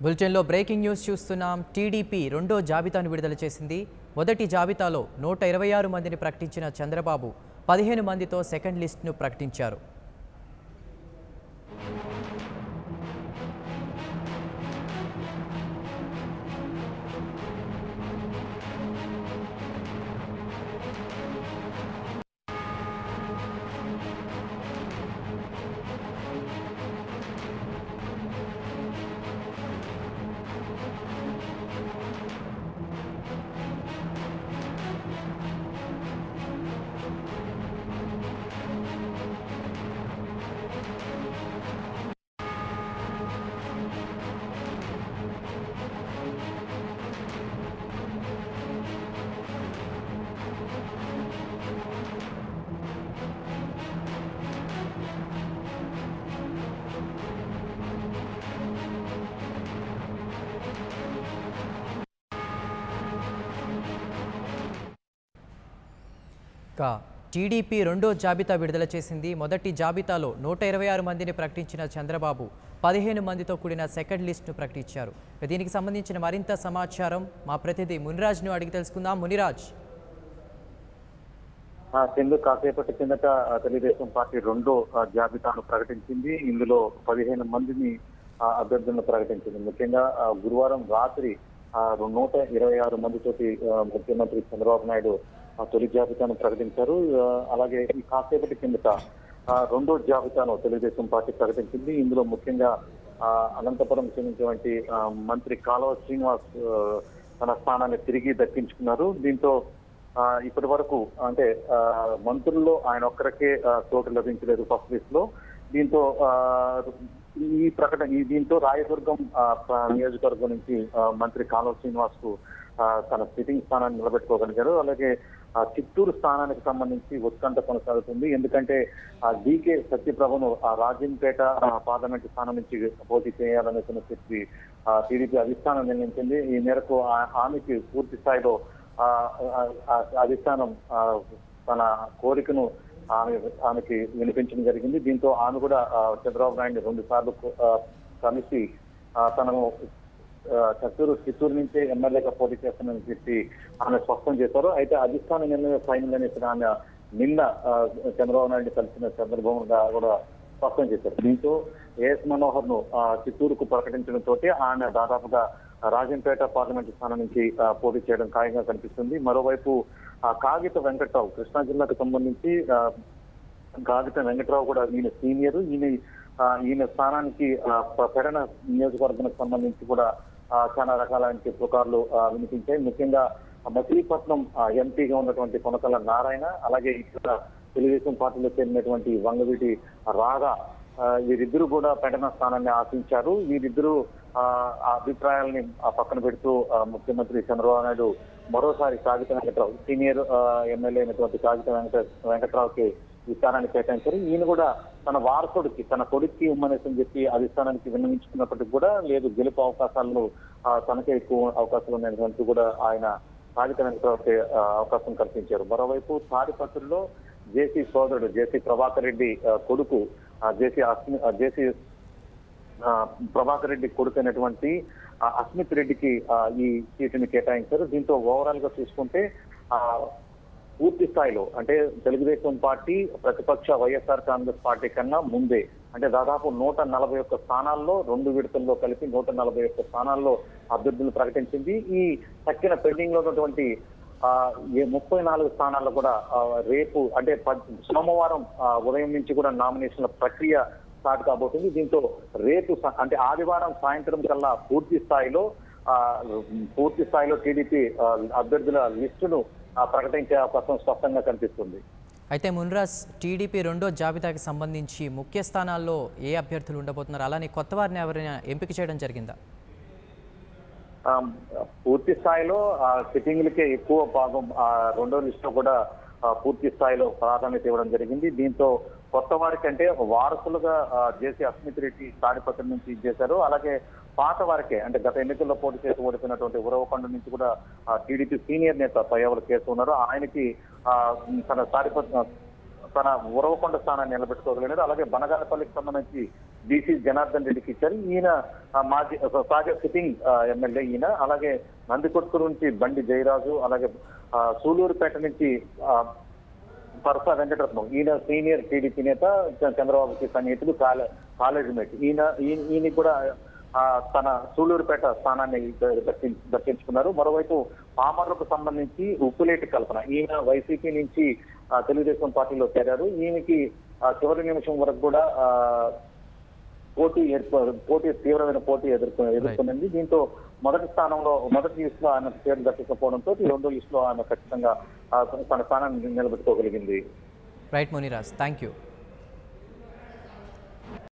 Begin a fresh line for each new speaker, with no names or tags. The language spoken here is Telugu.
బులెటిన్లో బ్రేకింగ్ న్యూస్ చూస్తున్నాం. టీడీపీ రెండో జాబితాను విడుదల చేసింది. మొదటి జాబితాలో 126 మందిని ప్రకటించిన చంద్రబాబు 15 మందితో సెకండ్ లిస్ట్ను ప్రకటించారు. టీడీపీ రెండో జాబితా విడుదల చేసింది. మొదటి జాబితాలో 126 మందిని ప్రకటించిన చంద్రబాబు 15 మందితో కూడిన సెకండ్ లిస్ట్ను ప్రకటించారు. దీనికి సంబంధించిన మరింత సమాచారం మా ప్రతినిధి మునిరాజ్ను అడిగి తెలుసుకుందాం. మునిరాజ్,
కాసేపటి కిందట తెలుగుదేశం పార్టీ రెండో జాబితాను ప్రకటించింది. ఇందులో 15 మందిని అభ్యర్థులను ప్రకటించింది. ముఖ్యంగా గురువారం రాత్రి 126 మందితోటి ముఖ్యమంత్రి చంద్రబాబు నాయుడు తొలి జాబితాను ప్రకటించారు. అలాగే ఈ కాసేపటి కిందట రెండో జాబితాను తెలుగుదేశం పార్టీ ప్రకటించింది. ఇందులో ముఖ్యంగా అనంతపురం చెందినటువంటి మంత్రి కాలువ శ్రీనివాస్ తన స్థానాన్ని తిరిగి దక్కించుకున్నారు. దీంతో ఇప్పటి వరకు అంటే మంత్రుల్లో ఆయన ఒక్కరికే చోటు లభించలేదు ఫస్ట్ లిస్ట్ లో. దీంతో దీంతో రాయదుర్గం నియోజకవర్గం నుంచి మంత్రి కాలువ శ్రీనివాస్ కు తన సిట్టింగ్ స్థానాన్ని నిలబెట్టుకోగలిగారు. అలాగే చిత్తూరు స్థానానికి సంబంధించి ఉత్కంఠ కొనసాగుతుంది. ఎందుకంటే డీకే సత్యప్రభను రాజంపేట పార్లమెంటు స్థానం నుంచి పోటీ చేయాలని చెప్పి టీడీపీ అధిష్టానం నిర్ణయించింది. ఈ మేరకు ఆమెకి పూర్తి స్థాయిలో అధిష్టానం తన కోరికను ఆమెకి వినిపించడం జరిగింది. దీంతో ఆమె కూడా చంద్రబాబు నాయుడు 2 సార్లు కలిసి తనను చిత్తూరు నుంచే ఎమ్మెల్యేగా పోటీ చేస్తానని చెప్పి ఆమె స్పష్టం చేశారు. అయితే అధిష్టాన నిర్ణయం ఫైనల్ అనేసి ఆమె నిన్న చంద్రబాబు నాయుడు కలిసిన సందర్భంగా కూడా స్పష్టం చేశారు. దీంతో ఏఎస్ మనోహర్ ను చిత్తూరుకు ప్రకటించడంతో ఆమె దాదాపుగా రాజంపేట పార్లమెంటు స్థానం నుంచి పోటీ చేయడం ఖాయంగా కనిపిస్తుంది. మరోవైపు కాగిత వెంకట్రావు కృష్ణా జిల్లాకు సంబంధించి కాగిత వెంకట్రావు కూడా ఈయన సీనియర్. ఈయన స్థానానికి పెడన నియోజకవర్గానికి సంబంధించి కూడా చాలా రకాలైన పుకార్లు వినిపించాయి. ముఖ్యంగా మచిలీపట్నం ఎంపీగా ఉన్నటువంటి కొనకల నారాయణ, అలాగే ఇక్కడ తెలుగుదేశం పార్టీలో చేరినటువంటి వంగవీటి రాధా, వీరిద్దరూ కూడా పెడన స్థానాన్ని ఆశించారు. వీరిద్దరూ అభిప్రాయాలని పక్కన పెడుతూ ముఖ్యమంత్రి చంద్రబాబు నాయుడు మరోసారి కాగిత వెంకట్రావు సీనియర్ ఎమ్మెల్యే అయినటువంటి కాగిత వెంకట్రావుకి ఈ స్థానాన్ని కేటాయించారు. ఈయన కూడా తన వారసుడికి తన కొడుక్కి ఇమ్మనేసి చెప్పి అధిష్టానానికి విన్నవించుకున్నప్పటికీ కూడా లేదు, గెలుపు అవకాశాలను తనకే ఎక్కువ అవకాశాలు ఉన్నాయంటూ కూడా ఆయన కాగిత వెంకట్రావుకి అవకాశం కల్పించారు. మరోవైపు తాడిపత్రిలో జేసీ సోదరుడు జేసీ ప్రభాకర్ రెడ్డి కొడుకు జేసీ ప్రభాకర్ రెడ్డి కొడుకు అయినటువంటి అస్మిత్ రెడ్డికి ఈ సీటుని కేటాయించారు. దీంతో ఓవరాల్ గా చూసుకుంటే పూర్తి స్థాయిలో అంటే తెలుగుదేశం పార్టీ ప్రతిపక్ష వైఎస్ఆర్ కాంగ్రెస్ పార్టీ కన్నా ముందే అంటే దాదాపు 141 స్థానాల్లో 2 విడతల్లో కలిపి 141 స్థానాల్లో అభ్యర్థులు ప్రకటించింది. ఈ తక్కిన పెండింగ్ లో ఉన్నటువంటి 34 స్థానాల్లో కూడా రేపు అంటే సోమవారం ఉదయం నుంచి కూడా నామినేషన్ల ప్రక్రియ స్టార్ట్ కాబోతుంది. దీంతో రేపు అంటే ఆదివారం సాయంత్రం కల్లా పూర్తి స్థాయిలో టీడీపీ అభ్యర్థుల లిస్టును ప్రకటించే అవకాశం స్పష్టంగా కనిపిస్తుంది.
అయితే మున్రాజ్, టీడీపీ రెండో జాబితాకి సంబంధించి ముఖ్య స్థానాల్లో ఏ అభ్యర్థులు ఉండబోతున్నారు? అలానే కొత్త వారిని ఎవరైనా ఎంపిక చేయడం జరిగిందా?
పూర్తి స్థాయిలో సిట్టింగ్లకే ఎక్కువ భాగం రెండో లిస్టులో కూడా పూర్తి స్థాయిలో ప్రాధాన్యత ఇవ్వడం జరిగింది. దీంతో కొత్త వారికి అంటే వారసులుగా జేసీ అస్మిత్ రెడ్డి తాడిపత్రి నుంచి ఇచ్చేశారు. అలాగే పాత వారికే అంటే గత ఎన్నికల్లో పోటీ చేసి ఓడిపోయినటువంటి ఉరవకొండ నుంచి కూడా టీడీపీ సీనియర్ నేత పయ్యవల కేసు ఉన్నారు. ఆయనకి తన ఉరవకొండ స్థానాన్ని నిలబెట్టుకోగలిగారు. అలాగే బనగానపల్లికి సంబంధించి బీసీ జనార్దన్ రెడ్డికి ఇచ్చారు. ఈయన మాజీ తాజా సిట్టింగ్ ఎమ్మెల్యే ఈయన. అలాగే నందికొట్కూరు నుంచి బండి జయరాజు, అలాగే సూలూరుపేట నుంచి పరసా వెంకటరత్నం, ఈయన సీనియర్ టీడీపీ నేత, చంద్రబాబుకి సన్నిహితుడు, కాలేజ్ మేట్. ఈయన కూడా తన సూలూరుపేట స్థానాన్ని దక్కించుకున్నారు. మరోవైపు పామర్లకు సంబంధించి ఉప్పులేటి కల్పన, ఈయన వైసీపీ నుంచి తెలుగుదేశం పార్టీలో చేరారు. ఈయనకి చివరి నిమిషం వరకు కూడా తీవ్రమైన పోటీ ఎదుర్కొనింది. దీంతో మొదటి లిస్ట్ లో ఆయన పేరు దక్కకపోవడంతో రెండో లిస్ట్ లో ఆయన ఖచ్చితంగా తన స్థానాన్ని నిలబెట్టుకోగలిగింది.
Right Muniraj, thank you.